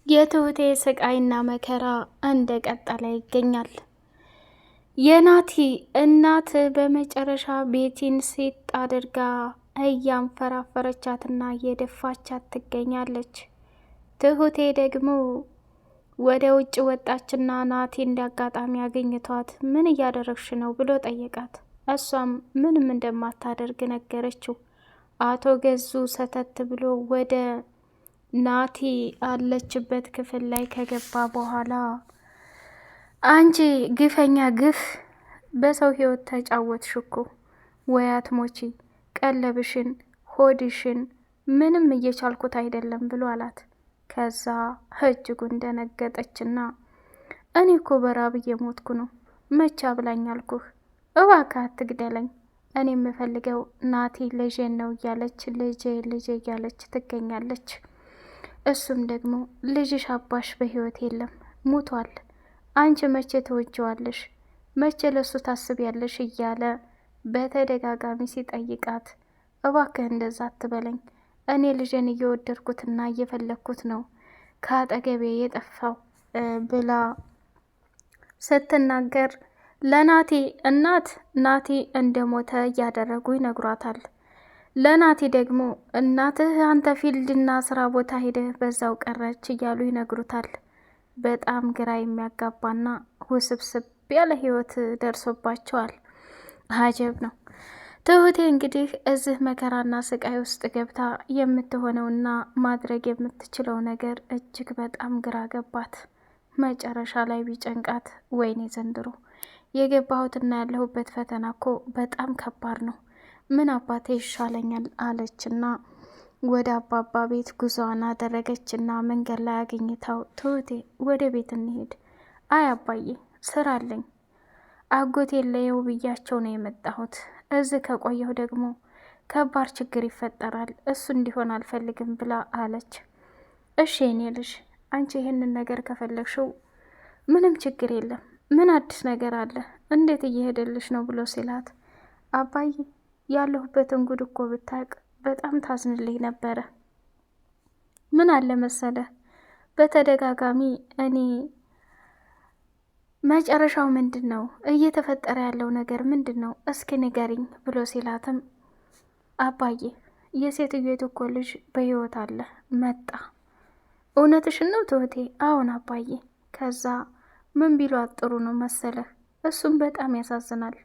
የትሁቴ ስቃይና መከራ እንደቀጠለ ይገኛል። የናቲ እናት በመጨረሻ ቤቲን ሴት አድርጋ እያንፈራፈረቻትና እየደፋቻት ትገኛለች። ትሁቴ ደግሞ ወደ ውጭ ወጣችና ናቲ እንዳጋጣሚ አገኝቷት ምን እያደረግሽ ነው ብሎ ጠየቃት። እሷም ምንም እንደማታደርግ ነገረችው። አቶ ገዙ ሰተት ብሎ ወደ ናቲ አለችበት ክፍል ላይ ከገባ በኋላ አንቺ ግፈኛ ግፍ በሰው ህይወት ተጫወትሽ እኮ ወይ አትሞቺ፣ ቀለብሽን ሆድሽን ምንም እየቻልኩት አይደለም ብሎ አላት። ከዛ እጅጉን ደነገጠችና እኔ እኮ በራብ እየሞትኩ ነው፣ መቻ ብላኝ አልኩህ፣ እባክህ አትግደለኝ፣ እኔ የምፈልገው ናቲ ልጄን ነው እያለች ልጄ ልጄ እያለች ትገኛለች። እሱም ደግሞ ልጅሽ አባሽ በህይወት የለም ሙቷል፣ አንቺ መቼ ተወጀዋለሽ፣ መቼ ለሱ ታስቢያለሽ እያለ በተደጋጋሚ ሲጠይቃት እባክህ እንደዛ አትበለኝ፣ እኔ ልጄን እየወደድኩትና እየፈለግኩት ነው ከአጠገቤ የጠፋው ብላ ስትናገር ለናቲ እናት ናቲ እንደሞተ እያደረጉ ይነግሯታል። ለናቲ ደግሞ እናትህ አንተ ፊልድና ስራ ቦታ ሄደህ በዛው ቀረች እያሉ ይነግሩታል። በጣም ግራ የሚያጋባና ውስብስብ ያለ ህይወት ደርሶባቸዋል። አጀብ ነው። ትሁቴ እንግዲህ እዚህ መከራና ስቃይ ውስጥ ገብታ የምትሆነውና ማድረግ የምትችለው ነገር እጅግ በጣም ግራ ገባት። መጨረሻ ላይ ቢጨንቃት ወይኔ ዘንድሮ የገባሁትና ያለሁበት ፈተና እኮ በጣም ከባድ ነው፣ ምን አባቴ ይሻለኛል አለችና ወደ አባባ ቤት ጉዞዋን አደረገችና መንገድ ላይ አገኝታው ትሁቴ ወደ ቤት እንሄድ። አይ አባዬ ስራ አለኝ፣ አጎቴ ለየው ብያቸው ነው የመጣሁት፣ እዚህ ከቆየሁ ደግሞ ከባድ ችግር ይፈጠራል፣ እሱ እንዲሆን አልፈልግም ብላ አለች። እሺ የኔ ልጅ አንቺ ይህንን ነገር ከፈለግሽው ምንም ችግር የለም፣ ምን አዲስ ነገር አለ፣ እንዴት እየሄደልሽ ነው ብሎ ሲላት አባዬ ያለሁበትን ጉድ እኮ ብታቅ በጣም ታዝንልኝ ነበረ። ምን አለ መሰለህ በተደጋጋሚ እኔ መጨረሻው ምንድን ነው እየተፈጠረ ያለው ነገር ምንድን ነው እስኪ ንገሪኝ ብሎ ሲላትም አባዬ የሴትዮቱ እኮ ልጅ በህይወት አለ መጣ። እውነትሽን ነው ትሁቴ? አዎን አባዬ። ከዛ ምን ቢሏት ጥሩ ነው መሰለህ እሱም በጣም ያሳዝናል፣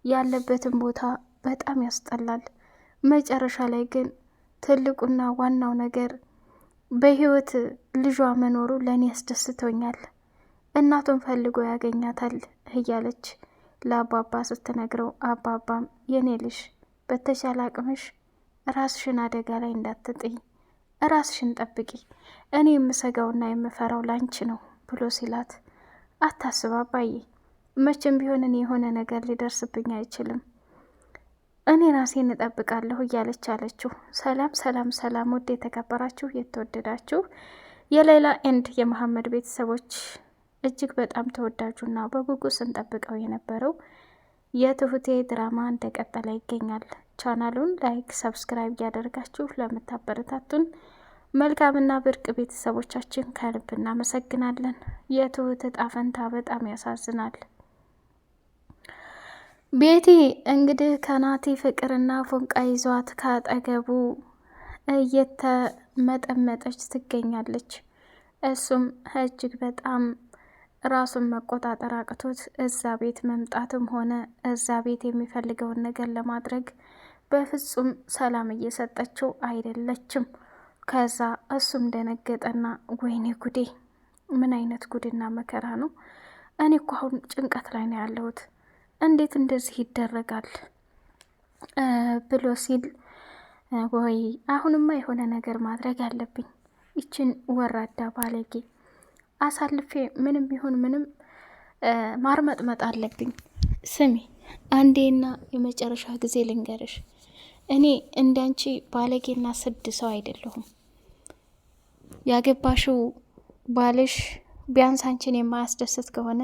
ያለበትን ቦታ በጣም ያስጠላል። መጨረሻ ላይ ግን ትልቁና ዋናው ነገር በህይወት ልጇ መኖሩ ለእኔ ያስደስተኛል፣ እናቱን ፈልጎ ያገኛታል እያለች ለአባባ ስትነግረው አባባም የኔ ልጅ በተቻለ አቅምሽ ራስሽን አደጋ ላይ እንዳትጥይ፣ ራስሽን ጠብቂ፣ እኔ የምሰጋውና የምፈራው ላንቺ ነው ብሎ ሲላት አታስብ አባዬ፣ መቼም ቢሆን እኔ የሆነ ነገር ሊደርስብኝ አይችልም፣ እኔ ራሴን እጠብቃለሁ እያለች አለችው። ሰላም ሰላም ሰላም! ውድ የተከበራችሁ የተወደዳችሁ የሌላ ኤንድ የመሐመድ ቤተሰቦች እጅግ በጣም ተወዳጁና በጉጉ ስንጠብቀው የነበረው የትሁቴ ድራማ እንደቀጠለ ይገኛል። ቻናሉን ላይክ፣ ሰብስክራይብ እያደረጋችሁ ለምታበረታቱን መልካምና ብርቅ ቤተሰቦቻችን ከልብ እናመሰግናለን። የትሁት እጣ ፈንታ በጣም ያሳዝናል። ቤቲ እንግዲህ ከናቲ ፍቅርና ፎንቃ ይዟት ካጠገቡ እየተመጠመጠች ትገኛለች። እሱም እጅግ በጣም ራሱን መቆጣጠር አቅቶት እዛ ቤት መምጣትም ሆነ እዛ ቤት የሚፈልገውን ነገር ለማድረግ በፍጹም ሰላም እየሰጠችው አይደለችም። ከዛ እሱም ደነገጠና ወይኔ ጉዴ፣ ምን አይነት ጉድና መከራ ነው፣ እኔ እኮ አሁን ጭንቀት ላይ ነው ያለሁት፣ እንዴት እንደዚህ ይደረጋል ብሎ ሲል ወይ አሁንማ የሆነ ነገር ማድረግ አለብኝ፣ ይችን ወራዳ ባለጌ አሳልፌ ምንም ቢሆን ምንም ማርመጥመጥ አለብኝ። ስሚ አንዴና የመጨረሻ ጊዜ ልንገርሽ፣ እኔ እንዳንቺ ባለጌና ስድ ሰው አይደለሁም። ያገባሽው ባልሽ ቢያንስ አንቺን የማያስደስት ከሆነ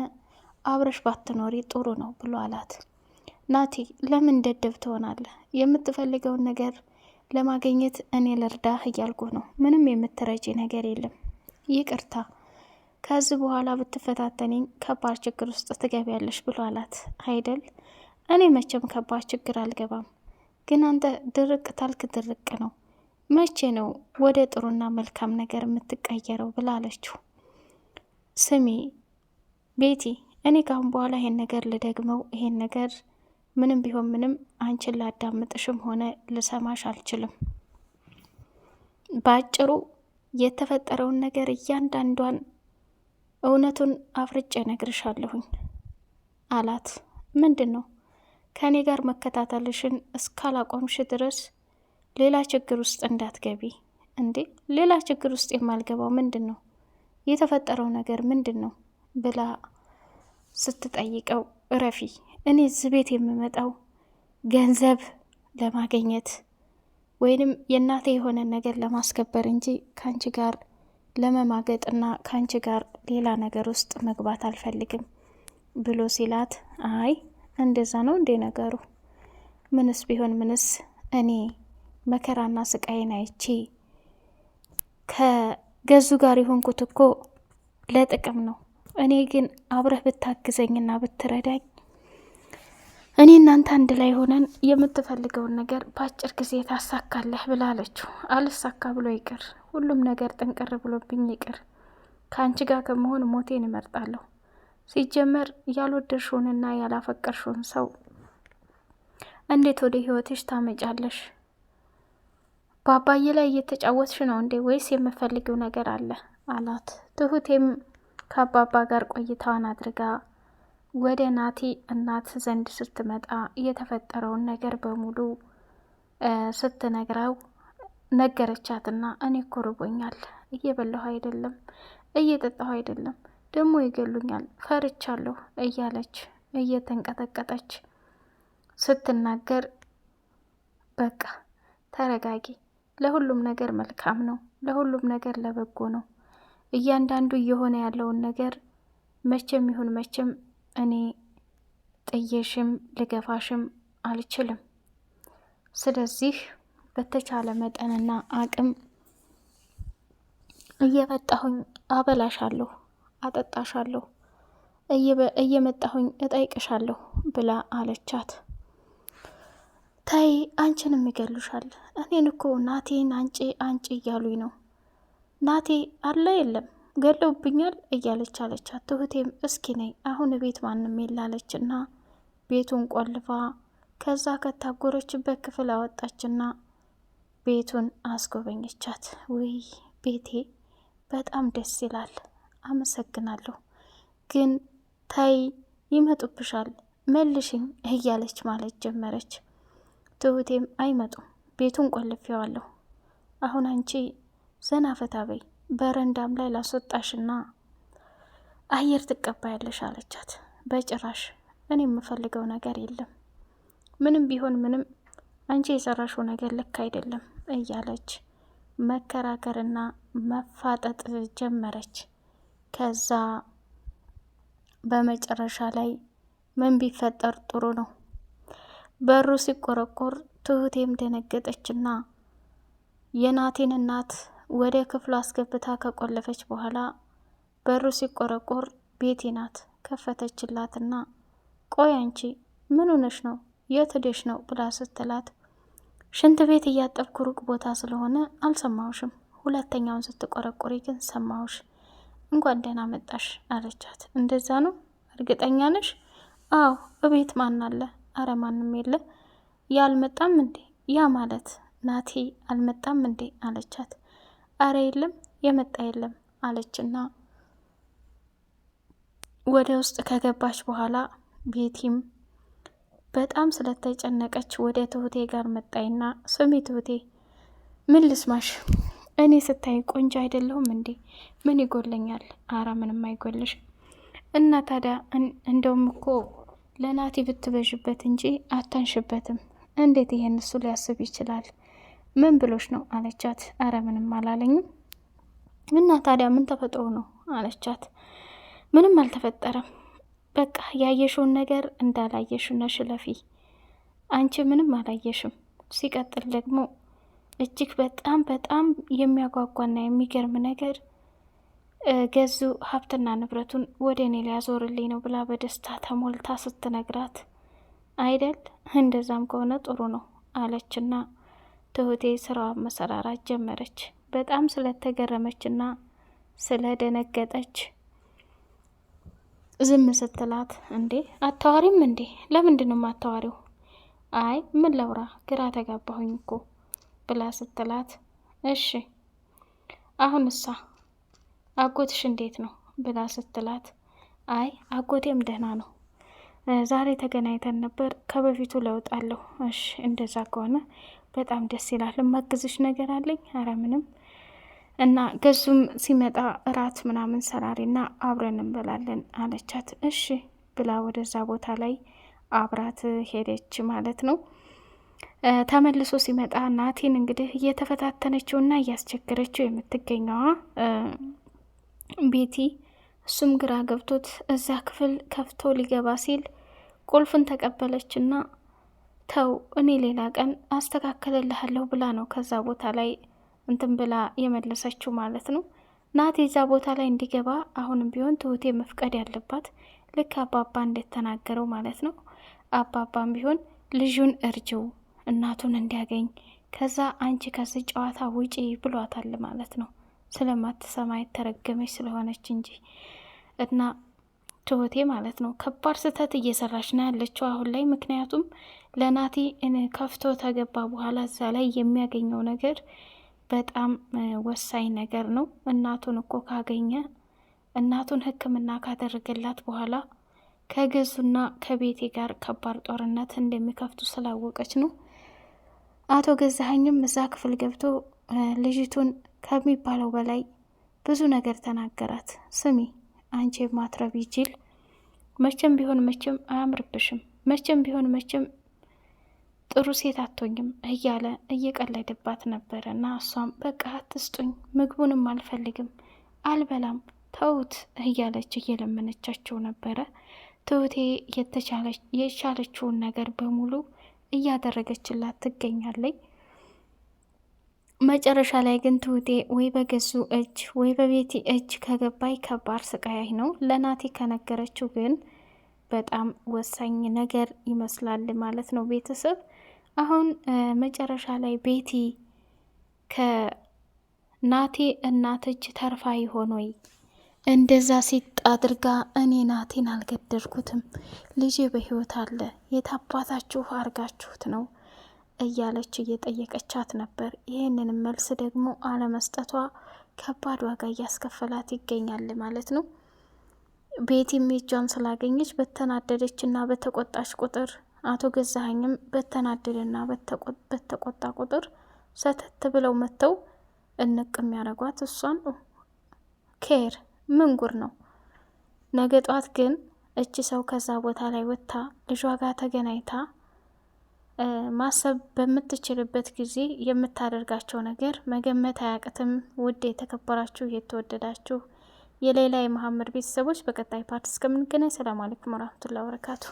አብረሽ ባትኖሪ ጥሩ ነው ብሎ አላት። ናቲ ለምን ደደብ ትሆናለህ? የምትፈልገውን ነገር ለማግኘት እኔ ልርዳህ እያልኩ ነው። ምንም የምትረጂ ነገር የለም ይቅርታ ከዚህ በኋላ ብትፈታተኒኝ ከባድ ችግር ውስጥ ትገቢያለሽ ብሎ አላት። አይደል እኔ መቼም ከባድ ችግር አልገባም፣ ግን አንተ ድርቅ ታልክ ድርቅ ነው። መቼ ነው ወደ ጥሩና መልካም ነገር የምትቀየረው ብላ አለችው። ስሚ ቤቲ፣ እኔ ካሁን በኋላ ይሄን ነገር ልደግመው፣ ይሄን ነገር ምንም ቢሆን ምንም አንቺን ላዳምጥሽም ሆነ ልሰማሽ አልችልም። በአጭሩ የተፈጠረውን ነገር እያንዳንዷን እውነቱን አፍርጬ ነግርሻለሁኝ አላት። ምንድን ነው? ከእኔ ጋር መከታተልሽን እስካላቆምሽ ድረስ ሌላ ችግር ውስጥ እንዳትገቢ። እንዴ ሌላ ችግር ውስጥ የማልገባው ምንድን ነው? የተፈጠረው ነገር ምንድን ነው ብላ ስትጠይቀው፣ እረፊ፣ እኔ እዚህ ቤት የምመጣው ገንዘብ ለማግኘት ወይንም የእናቴ የሆነ ነገር ለማስከበር እንጂ ከአንቺ ጋር ለመማገጥና ከአንቺ ጋር ሌላ ነገር ውስጥ መግባት አልፈልግም ብሎ ሲላት፣ አይ እንደዛ ነው እንዴ ነገሩ? ምንስ ቢሆን ምንስ እኔ መከራና ስቃይን አይቼ ከገዙ ጋር የሆንኩት እኮ ለጥቅም ነው። እኔ ግን አብረህ ብታግዘኝና ብትረዳኝ እኔ እናንተ አንድ ላይ ሆነን የምትፈልገውን ነገር በአጭር ጊዜ ታሳካለህ ብላለችው። አልሳካ ብሎ ይቅር፣ ሁሉም ነገር ጥንቅር ብሎብኝ ይቅር፣ ከአንቺ ጋር ከመሆን ሞቴን እመርጣለሁ። ሲጀመር ያልወደድሽውንና ያላፈቀርሽውን ሰው እንዴት ወደ ህይወትሽ ታመጫለሽ? በአባዬ ላይ እየተጫወትሽ ነው እንዴ? ወይስ የምፈልጊው ነገር አለ አላት። ትሁቴም ከአባባ ጋር ቆይታዋን አድርጋ ወደ ናቲ እናት ዘንድ ስትመጣ የተፈጠረውን ነገር በሙሉ ስትነግረው ነገረቻትና፣ እኔ እኮ ርቦኛል፣ እየበላሁ አይደለም፣ እየጠጣሁ አይደለም፣ ደግሞ ይገሉኛል፣ ፈርቻለሁ እያለች እየተንቀጠቀጠች ስትናገር፣ በቃ ተረጋጊ፣ ለሁሉም ነገር መልካም ነው፣ ለሁሉም ነገር ለበጎ ነው። እያንዳንዱ እየሆነ ያለውን ነገር መቼም ይሁን መቼም እኔ ጥዬሽም ልገፋሽም አልችልም። ስለዚህ በተቻለ መጠንና አቅም እየመጣሁኝ አበላሻለሁ፣ አጠጣሻለሁ፣ እየመጣሁኝ እጠይቅሻለሁ ብላ አለቻት። ታይ አንቺንም ይገሉሻል። እኔን እኮ ናቴን አንጪ እያሉኝ ነው። ናቴ አለ የለም ገለውብኛል እያለች አለቻት። ትሁቴም እስኪ ነይ አሁን ቤት ማንም የላለችና ቤቱን ቆልፋ ከዛ ከታጎረችበት ክፍል አወጣችና ቤቱን አስጎበኘቻት። ውይ ቤቴ በጣም ደስ ይላል፣ አመሰግናለሁ፣ ግን ታይ ይመጡብሻል፣ መልሽኝ እያለች ማለት ጀመረች። ትሁቴም አይመጡም፣ ቤቱን ቆልፌዋለሁ፣ አሁን አንቺ ዘና ፈታ በይ፣ በረንዳም ላይ ላስወጣሽና አየር ትቀባያለሽ አለቻት። በጭራሽ እኔ የምፈልገው ነገር የለም፣ ምንም ቢሆን ምንም አንቺ የሰራሽው ነገር ልክ አይደለም እያለች መከራከርና መፋጠጥ ጀመረች። ከዛ በመጨረሻ ላይ ምን ቢፈጠር ጥሩ ነው? በሩ ሲቆረቆር ትሁቴም ደነገጠችና የናቴን እናት ወደ ክፍሉ አስገብታ ከቆለፈች በኋላ በሩ ሲቆረቆር ቤቲ ናት። ከፈተችላትና ቆይ አንቺ ምን ሆነሽ ነው? የት ሄደሽ ነው ብላ ስትላት ሽንት ቤት እያጠብኩ ሩቅ ቦታ ስለሆነ አልሰማሁሽም፣ ሁለተኛውን ስትቆረቆሪ ግን ሰማሁሽ፣ እንኳን ደህና መጣሽ አለቻት። እንደዛ ነው? እርግጠኛ ነሽ? አዎ። እቤት ማን አለ? አረ ማንም የለ። ያልመጣም እንዴ? ያ ማለት ናቴ አልመጣም እንዴ አለቻት። አረ የለም የመጣ የለም አለችና ወደ ውስጥ ከገባች በኋላ ቤቲም በጣም ስለተጨነቀች ወደ ትሁቴ ጋር መጣይና ስሚ ትሁቴ፣ ምን ልስማሽ? እኔ ስታይ ቆንጆ አይደለሁም እንዴ? ምን ይጎለኛል? አረ ምንም አይጎልሽ። እና ታዲያ እንደውም እኮ ለናቲ ብትበዥበት እንጂ አታንሽበትም። እንዴት ይሄን እሱ ሊያስብ ይችላል? ምን ብሎሽ ነው አለቻት። አረ ምንም አላለኝም። እና ታዲያ ምን ተፈጥሮ ነው አለቻት። ምንም አልተፈጠረም። በቃ ያየሽውን ነገር እንዳላየሽው ነሽ ለፊ። አንቺ ምንም አላየሽም። ሲቀጥል ደግሞ እጅግ በጣም በጣም የሚያጓጓና የሚገርም ነገር ገዙ ሀብትና ንብረቱን ወደ እኔ ሊያዞርልኝ ነው ብላ በደስታ ተሞልታ ስትነግራት አይደል እንደዛም ከሆነ ጥሩ ነው አለችና ትሁቴ ስራዋን መሰራራት ጀመረች። በጣም ስለተገረመችና ስለደነገጠች ዝም ስትላት እንዴ አታዋሪም እንዴ? ለምንድን ነው የማታዋሪው? አይ ምን ለውራ ግራ ተጋባሁኝ እኮ ብላ ስትላት እሺ አሁንሳ አጎትሽ እንዴት ነው ብላ ስትላት አይ አጎቴም ደህና ነው፣ ዛሬ ተገናኝተን ነበር፣ ከበፊቱ ለውጥ አለሁ። እሺ እንደዛ ከሆነ በጣም ደስ ይላል። ማግዝሽ ነገር አለኝ። አረ ምንም። እና ገዙም ሲመጣ እራት ምናምን ሰራሪና አብረን እንበላለን አለቻት። እሺ ብላ ወደዛ ቦታ ላይ አብራት ሄደች ማለት ነው። ተመልሶ ሲመጣ ናቲን እንግዲህ እየተፈታተነችውና እያስቸገረችው የምትገኘዋ ቤቲ እሱም ግራ ገብቶት እዛ ክፍል ከፍቶ ሊገባ ሲል ቁልፍን ተቀበለችና ተው እኔ ሌላ ቀን አስተካከልልሃለሁ ብላ ነው ከዛ ቦታ ላይ እንትን ብላ የመለሰችው ማለት ነው። ናቲ እዛ ቦታ ላይ እንዲገባ አሁንም ቢሆን ትሁቴ መፍቀድ ያለባት ልክ አባባ እንደተናገረው ማለት ነው። አባባም ቢሆን ልጁን እርጅው እናቱን እንዲያገኝ ከዛ አንቺ ከዚህ ጨዋታ ውጪ ብሏታል ማለት ነው። ስለማትሰማ የተረገመች ስለሆነች እንጂ እና ትሁቴ ማለት ነው ከባድ ስህተት እየሰራች ነው ያለችው አሁን ላይ። ምክንያቱም ለናቲ ከፍቶ ተገባ በኋላ እዛ ላይ የሚያገኘው ነገር በጣም ወሳኝ ነገር ነው። እናቱን እኮ ካገኘ እናቱን ሕክምና ካደረገላት በኋላ ከገዙና ከቤቴ ጋር ከባድ ጦርነት እንደሚከፍቱ ስላወቀች ነው። አቶ ገዛኸኝም እዛ ክፍል ገብቶ ልጅቱን ከሚባለው በላይ ብዙ ነገር ተናገራት። ስሚ አንቺ የማትረቢ ጅል፣ መቼም ቢሆን መቼም አያምርብሽም፣ መቼም ቢሆን መቼም ጥሩ ሴት አትሆኝም እያለ እየቀለደባት ነበረ። እና እሷም በቃ አትስጡኝ፣ ምግቡንም አልፈልግም፣ አልበላም፣ ተውት እያለች እየለመነቻቸው ነበረ። ትሁቴ የቻለችውን ነገር በሙሉ እያደረገችላት ትገኛለች። መጨረሻ ላይ ግን ትሁቴ ወይ በገዙ እጅ ወይ በቤቲ እጅ ከገባይ ከባድ ስቃይ ነው። ለናቲ ከነገረችው ግን በጣም ወሳኝ ነገር ይመስላል ማለት ነው። ቤተሰብ አሁን መጨረሻ ላይ ቤቲ ከናቲ እናት እጅ ተርፋ ይሆን ወይ? እንደዛ ሲጥ አድርጋ እኔ ናቲን አልገደልኩትም፣ ልጄ በህይወት አለ፣ የታባታችሁ አርጋችሁት ነው እያለች እየጠየቀቻት ነበር። ይህንን መልስ ደግሞ አለመስጠቷ ከባድ ዋጋ እያስከፈላት ይገኛል ማለት ነው። ቤቲም እጇን ስላገኘች በተናደደች እና በተቆጣች ቁጥር አቶ ገዛኸኝም በተናደደና በተቆጣ ቁጥር ሰተት ብለው መጥተው እንቅ የሚያደርጓት እሷን ኬር ምን ጉር ነው። ነገ ጧት ግን እቺ ሰው ከዛ ቦታ ላይ ወጥታ ልጇ ጋር ተገናኝታ ማሰብ በምትችልበት ጊዜ የምታደርጋቸው ነገር መገመት አያቅትም። ውድ የተከበራችሁ የተወደዳችሁ የሌላ የመሐመድ ቤተሰቦች በቀጣይ ፓርት እስከምንገናኝ ሰላም አለይኩም ወራህመቱላሂ ወበረካቱ።